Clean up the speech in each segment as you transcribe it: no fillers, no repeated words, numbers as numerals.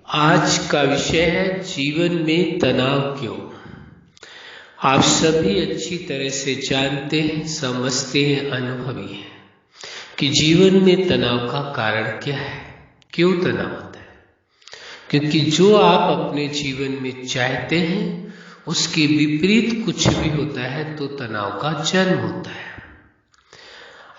आज का विषय है जीवन में तनाव क्यों। आप सभी अच्छी तरह से जानते हैं, समझते हैं, अनुभवी हैं कि जीवन में तनाव का कारण क्या है, क्यों तनाव होता है। क्योंकि जो आप अपने जीवन में चाहते हैं उसके विपरीत कुछ भी होता है तो तनाव का जन्म होता है।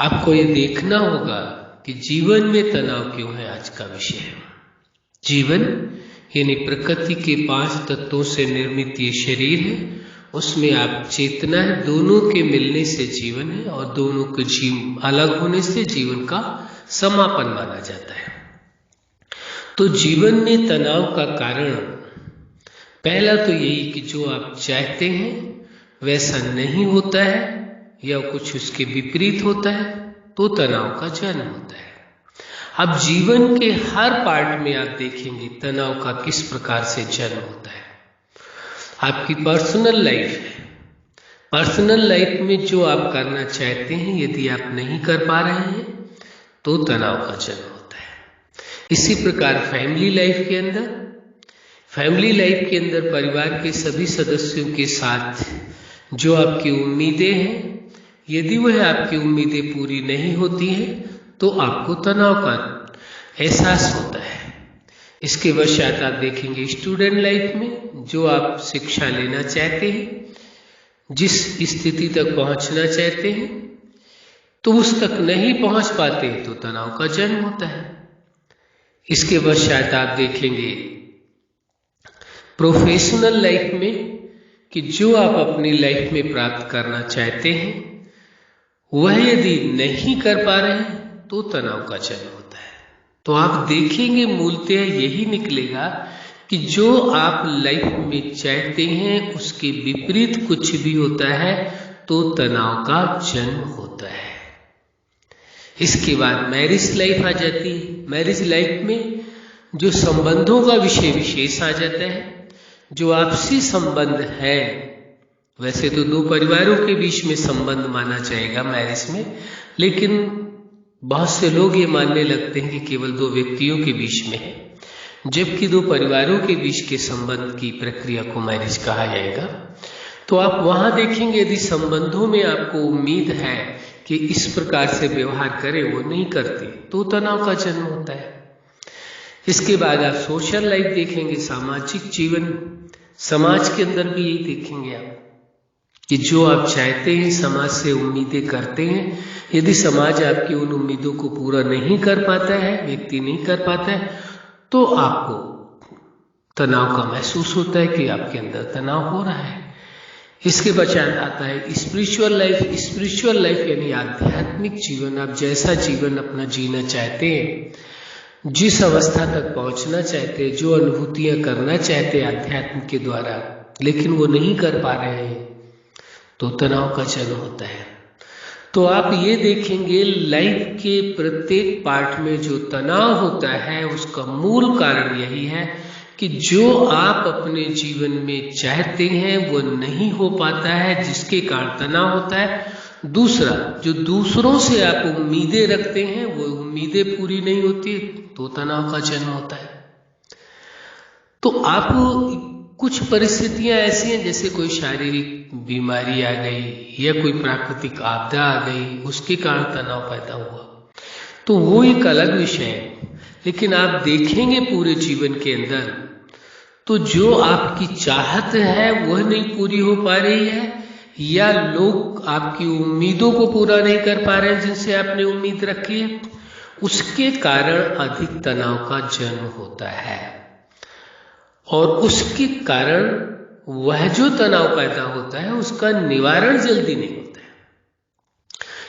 आपको ये देखना होगा कि जीवन में तनाव क्यों है। आज का विषय है जीवन, यानी प्रकृति के 5 तत्वों से निर्मित ये शरीर है। उसमें आप चेतना है, दोनों के मिलने से जीवन है और दोनों के अलग होने से जीवन का समापन माना जाता है। तो जीवन में तनाव का कारण पहला तो यही कि जो आप चाहते हैं वैसा नहीं होता है या कुछ उसके विपरीत होता है तो तनाव का जन्म होता है। अब जीवन के हर पार्ट में आप देखेंगे तनाव का किस प्रकार से जन्म होता है। आपकी पर्सनल लाइफ है, पर्सनल लाइफ में जो आप करना चाहते हैं यदि आप नहीं कर पा रहे हैं तो तनाव का जन्म होता है। इसी प्रकार फैमिली लाइफ के अंदर परिवार के सभी सदस्यों के साथ जो आपकी उम्मीदें हैं, यदि वह आपकी उम्मीदें पूरी नहीं होती हैं तो आपको तनाव का एहसास होता है। इसके पश्चात आप देखेंगे स्टूडेंट लाइफ में जो आप शिक्षा लेना चाहते हैं, जिस स्थिति तक पहुंचना चाहते हैं तो उस तक नहीं पहुंच पाते तो तनाव का जन्म होता है। इसके पश्चात आप देखेंगे प्रोफेशनल लाइफ में कि जो आप अपनी लाइफ में प्राप्त करना चाहते हैं वह यदि नहीं कर पा रहे हैं तो तनाव का जन्म होता है। तो आप देखेंगे मूलतः यही निकलेगा कि जो आप लाइफ में चाहते हैं उसके विपरीत कुछ भी होता है तो तनाव का जन्म होता है। इसके बाद मैरिज लाइफ आ जाती है। मैरिज लाइफ में जो संबंधों का विषय विशेष आ जाता है। जो आपसी संबंध है, वैसे तो 2 परिवारों के बीच में संबंध माना जाएगा मैरिज में, लेकिन बहुत से लोग ये मानने लगते हैं कि केवल 2 व्यक्तियों के बीच में है, जबकि 2 परिवारों के बीच के संबंध की प्रक्रिया को मैरिज कहा जाएगा। तो आप वहां देखेंगे यदि संबंधों में आपको उम्मीद है कि इस प्रकार से व्यवहार करें, वो नहीं करते तो तनाव का जन्म होता है। इसके बाद आप सोशल लाइफ देखेंगे, सामाजिक जीवन, समाज के अंदर भी यही देखेंगे आप कि जो आप चाहते हैं, समाज से उम्मीदें करते हैं, यदि समाज आपकी उन उम्मीदों को पूरा नहीं कर पाता है, व्यक्ति नहीं कर पाता है, तो आपको तनाव का महसूस होता है कि आपके अंदर तनाव हो रहा है। इसके पश्चात आता है स्पिरिचुअल लाइफ। स्पिरिचुअल लाइफ यानी आध्यात्मिक जीवन। आप जैसा जीवन अपना जीना चाहते हैं, जिस अवस्था तक पहुंचना चाहते हैं, जो अनुभूतियां करना चाहते हैं आध्यात्म के द्वारा, लेकिन वो नहीं कर पा रहे हैं तो तनाव का जन्म होता है। तो आप ये देखेंगे लाइफ के प्रत्येक पार्ट में जो तनाव होता है उसका मूल कारण यही है कि जो आप अपने जीवन में चाहते हैं वो नहीं हो पाता है, जिसके कारण तनाव होता है। दूसरा, जो दूसरों से आप उम्मीदें रखते हैं वो उम्मीदें पूरी नहीं होती तो तनाव का जन्म होता है। तो आप कुछ परिस्थितियां ऐसी हैं, जैसे कोई शारीरिक बीमारी आ गई या कोई प्राकृतिक आपदा आ गई, उसके कारण तनाव पैदा हुआ, तो वो एक अलग विषय है। लेकिन आप देखेंगे पूरे जीवन के अंदर तो जो आपकी चाहत है वह नहीं पूरी हो पा रही है, या लोग आपकी उम्मीदों को पूरा नहीं कर पा रहे हैं जिनसे आपने उम्मीद रखी है, उसके कारण अधिक तनाव का जन्म होता है। और उसके कारण वह जो तनाव पैदा होता है उसका निवारण जल्दी नहीं होता है।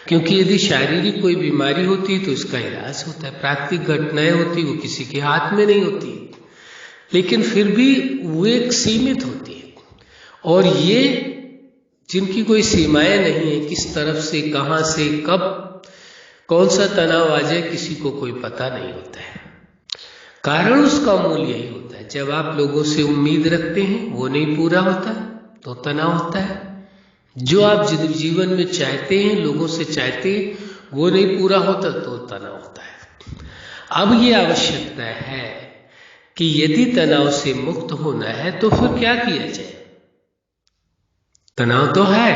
क्योंकि यदि शारीरिक कोई बीमारी होती है तो उसका इलाज होता है, प्राकृतिक घटनाएं होती वो किसी के हाथ में नहीं होती, लेकिन फिर भी वो एक सीमित होती है। और ये जिनकी कोई सीमाएं नहीं है, किस तरफ से, कहां से, कब कौन सा तनाव आ जाए किसी को कोई पता नहीं होता है। कारण उसका मूल यही होता है, जब आप लोगों से उम्मीद रखते हैं वो नहीं पूरा होता तो तनाव होता है। जो आप जीवन में चाहते हैं, लोगों से चाहते हैं, वो नहीं पूरा होता तो तनाव होता है। अब ये आवश्यकता है कि यदि तनाव से मुक्त होना है तो फिर क्या किया जाए। तनाव तो है,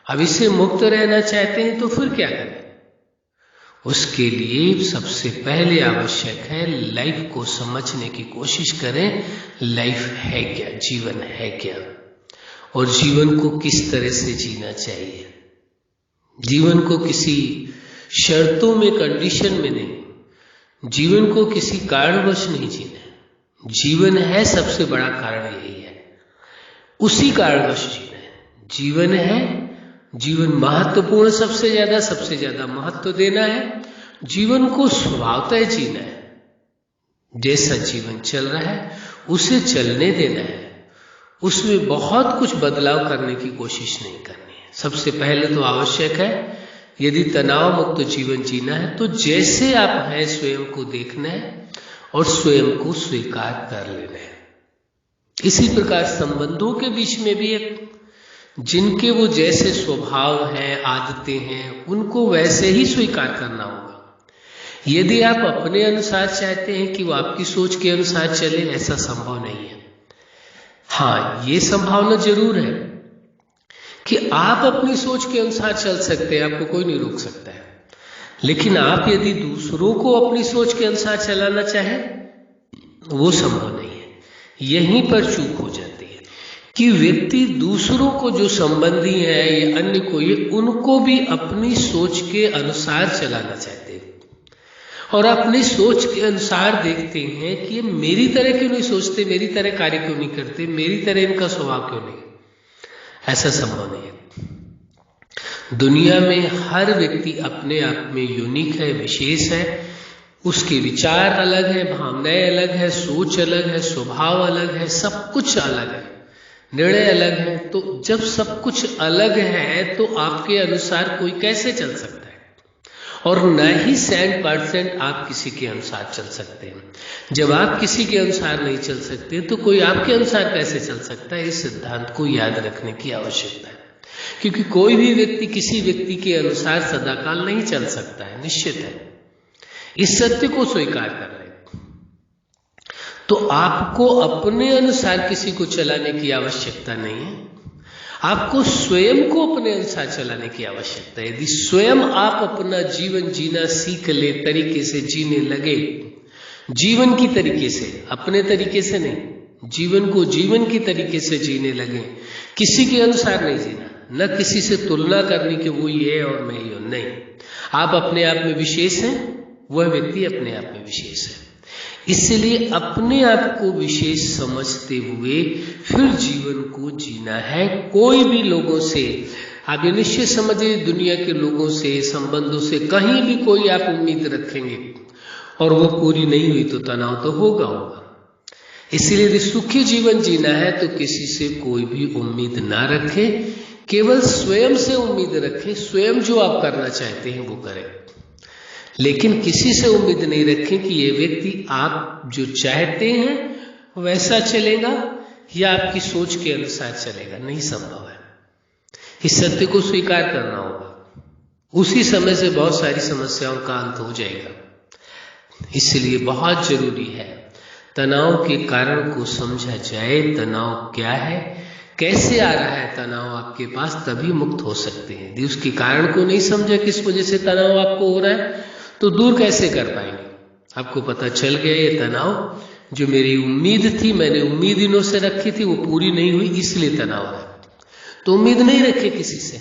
अब इससे मुक्त रहना चाहते हैं तो फिर क्या करें। उसके लिए सबसे पहले आवश्यक है लाइफ को समझने की कोशिश करें। लाइफ है क्या, जीवन है क्या, और जीवन को किस तरह से जीना चाहिए। जीवन को किसी शर्तों में, कंडीशन में नहीं, जीवन को किसी कारणवश नहीं जीना। जीवन है, सबसे बड़ा कारण यही है, उसी कारणवश जीना है। जीवन है, जीवन महत्वपूर्ण, सबसे ज्यादा महत्व देना है। जीवन को स्वभावतः जीना है। जैसा जीवन चल रहा है उसे चलने देना है, उसमें बहुत कुछ बदलाव करने की कोशिश नहीं करनी है। सबसे पहले तो आवश्यक है, यदि तनाव मुक्त जीवन जीना है तो जैसे आप हैं स्वयं को देखना है और स्वयं को स्वीकार कर लेना है। इसी प्रकार संबंधों के बीच में भी एक, जिनके वो जैसे स्वभाव हैं, आदतें हैं, उनको वैसे ही स्वीकार करना होगा। यदि आप अपने अनुसार चाहते हैं कि वो आपकी सोच के अनुसार चले, ऐसा संभव नहीं है। हाँ, ये संभावना जरूर है कि आप अपनी सोच के अनुसार चल सकते हैं, आपको कोई नहीं रोक सकता है। लेकिन आप यदि दूसरों को अपनी सोच के अनुसार चलाना चाहें, वो संभव नहीं है। यहीं पर चूक हो जाती है कि व्यक्ति दूसरों को, जो संबंधी हैं या अन्य को, ये उनको भी अपनी सोच के अनुसार चलाना चाहते हैं और अपनी सोच के अनुसार देखते हैं कि ये मेरी तरह क्यों नहीं सोचते, मेरी तरह कार्य क्यों नहीं करते, मेरी तरह इनका स्वभाव क्यों नहीं। ऐसा संभव नहीं है। दुनिया में हर व्यक्ति अपने आप में यूनिक है, विशेष है। उसके विचार अलग है, भावनाएं अलग है, सोच अलग है, स्वभाव अलग है, सब कुछ अलग है, निर्णय अलग है। तो जब सब कुछ अलग है तो आपके अनुसार कोई कैसे चल सकता है, और न ही 100% आप किसी के अनुसार चल सकते हैं। जब आप किसी के अनुसार नहीं चल सकते तो कोई आपके अनुसार कैसे चल सकता है। इस सिद्धांत को याद रखने की आवश्यकता है, क्योंकि कोई भी व्यक्ति किसी व्यक्ति के अनुसार सदाकाल नहीं चल सकता है, निश्चित है। इस सत्य को स्वीकार कर रहे हैं तो आपको अपने अनुसार किसी को चलाने की आवश्यकता नहीं है, आपको स्वयं को अपने अनुसार चलाने की आवश्यकता है। यदि स्वयं आप अपना जीवन जीना सीख ले, तरीके से जीने लगे, जीवन की तरीके से, अपने तरीके से नहीं, जीवन को जीवन की तरीके से जीने लगे, किसी के अनुसार नहीं जीना, न किसी से तुलना करनी कि वो ये है और मैं ये हूं, नहीं। आप अपने आप में विशेष हैं, वह व्यक्ति अपने आप में विशेष है। इसलिए अपने आप को विशेष समझते हुए फिर जीवन को जीना है। कोई भी लोगों से आप ये निश्चित समझिए, दुनिया के लोगों से, संबंधों से कहीं भी कोई आप उम्मीद रखेंगे और वो पूरी नहीं हुई तो तनाव तो होगा। इसलिए यदि सुखी जीवन जीना है तो किसी से कोई भी उम्मीद ना रखे, केवल स्वयं से उम्मीद रखें। स्वयं जो आप करना चाहते हैं वो करें, लेकिन किसी से उम्मीद नहीं रखें कि ये व्यक्ति आप जो चाहते हैं वैसा चलेगा या आपकी सोच के अनुसार चलेगा। नहीं संभव है। इस सत्य को स्वीकार करना होगा, उसी समय से बहुत सारी समस्याओं का अंत हो जाएगा। इसलिए बहुत जरूरी है तनाव के कारण को समझा जाए। तनाव क्या है, कैसे आ रहा है तनाव आपके पास, तभी मुक्त हो सकते हैं। यदि उसके कारण को नहीं समझा, किस वजह से तनाव आपको हो रहा है, तो दूर कैसे कर पाएंगे। आपको पता चल गया ये तनाव जो मेरी उम्मीद थी, मैंने उम्मीद इन्हों से रखी थी, वो पूरी नहीं हुई, इसलिए तनाव है। तो उम्मीद नहीं रखे किसी से।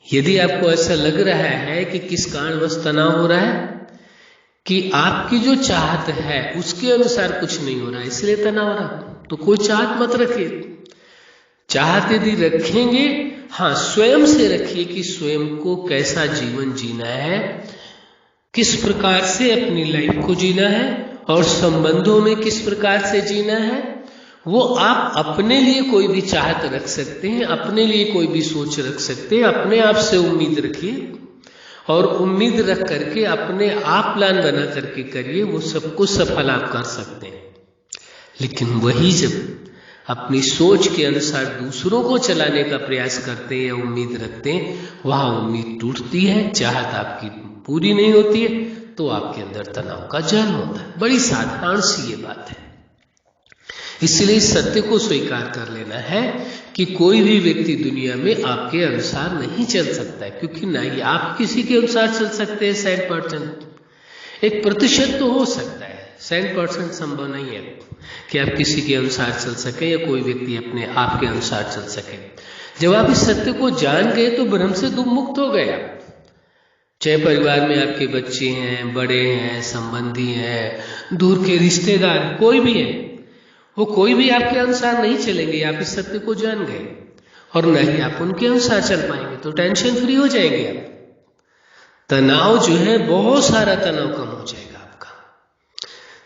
यदि आपको ऐसा लग रहा है कि किस कारणवश तनाव हो रहा है, कि आपकी जो चाहत है उसके अनुसार कुछ नहीं हो रहा है, इसलिए तनाव हो रहा है, तो कोई चाहत मत रखिए। चाहत यदि रखेंगे, हाँ, स्वयं से रखिए कि स्वयं को कैसा जीवन जीना है, किस प्रकार से अपनी लाइफ को जीना है और संबंधों में किस प्रकार से जीना है। वो आप अपने लिए कोई भी चाहत रख सकते हैं, अपने लिए कोई भी सोच रख सकते हैं। अपने आप से उम्मीद रखिए और उम्मीद रख करके अपने आप प्लान बना करके करिए, वो सब कुछ सफल आप कर सकते हैं। लेकिन वही जब अपनी सोच के अनुसार दूसरों को चलाने का प्रयास करते हैं या उम्मीद रखते हैं, वहां उम्मीद टूटती है, चाहत आपकी पूरी नहीं होती है, तो आपके अंदर तनाव का जन्म होता है। बड़ी साधारण सी ये बात है। इसलिए इस सत्य को स्वीकार कर लेना है कि कोई भी व्यक्ति दुनिया में आपके अनुसार नहीं चल सकता है, क्योंकि ना ही आप किसी के अनुसार चल सकते हैं 100%। 1% तो हो सकता है, 100% संभव नहीं है कि आप किसी के अनुसार चल सके या कोई व्यक्ति अपने आपके अनुसार चल सके। जब आप इस सत्य को जान गए तो भ्रम से मुक्त हो गए आप। चाहे परिवार में आपके बच्चे हैं, बड़े हैं, संबंधी हैं, दूर के रिश्तेदार, कोई भी है, वो कोई भी आपके अनुसार नहीं चलेंगे। आप इस सत्य को जान गए और न ही आप उनके अनुसार चल पाएंगे, तो टेंशन फ्री हो जाएंगे आप। तनाव जो है, बहुत सारा तनाव कम हो जाएगा आपका।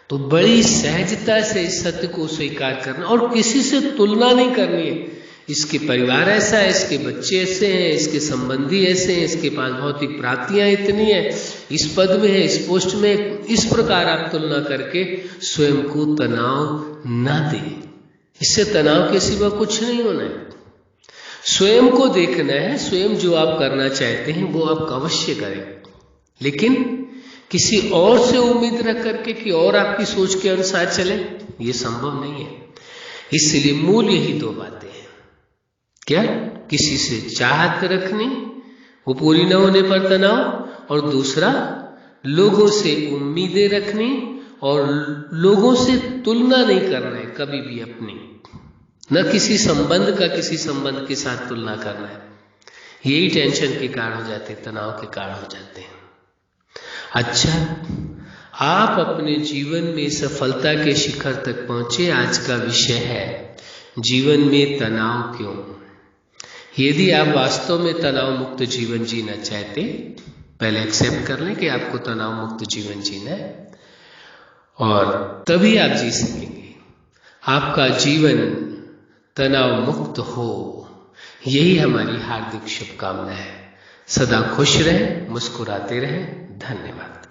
तो बड़ी सहजता से इस सत्य को स्वीकार करना और किसी से तुलना नहीं करनी है। इसके परिवार ऐसा है, इसके बच्चे ऐसे हैं, इसके संबंधी ऐसे हैं, इसके पास भौतिक प्राप्तियां इतनी है, इस पद में है, इस पोस्ट में, इस प्रकार आप तुलना करके स्वयं को तनाव ना दें। इससे तनाव के सिवा कुछ नहीं होना है। स्वयं को देखना है, स्वयं जो आप करना चाहते हैं वो आप अवश्य करें, लेकिन किसी और से उम्मीद रख करके कि और आपकी सोच के अनुसार चले, ये संभव नहीं है। इसलिए मूल यही दो बातें हैं। क्या? किसी से चाहत रखनी, वो पूरी न होने पर तनाव, और दूसरा लोगों से उम्मीदें रखनी और लोगों से तुलना नहीं करना है कभी भी अपनी, न किसी संबंध का किसी संबंध के साथ तुलना करना है। यही टेंशन के कारण हो जाते हैं, तनाव के कारण हो जाते हैं। अच्छा, आप अपने जीवन में सफलता के शिखर तक पहुंचे। आज का विषय है जीवन में तनाव क्यों। यदि आप वास्तव में तनाव मुक्त जीवन जीना चाहते, पहले एक्सेप्ट कर लें कि आपको तनाव मुक्त जीवन जीना है, और तभी आप जी सकेंगे। आपका जीवन तनाव मुक्त हो, यही हमारी हार्दिक शुभकामना है। सदा खुश रहें, मुस्कुराते रहें। धन्यवाद।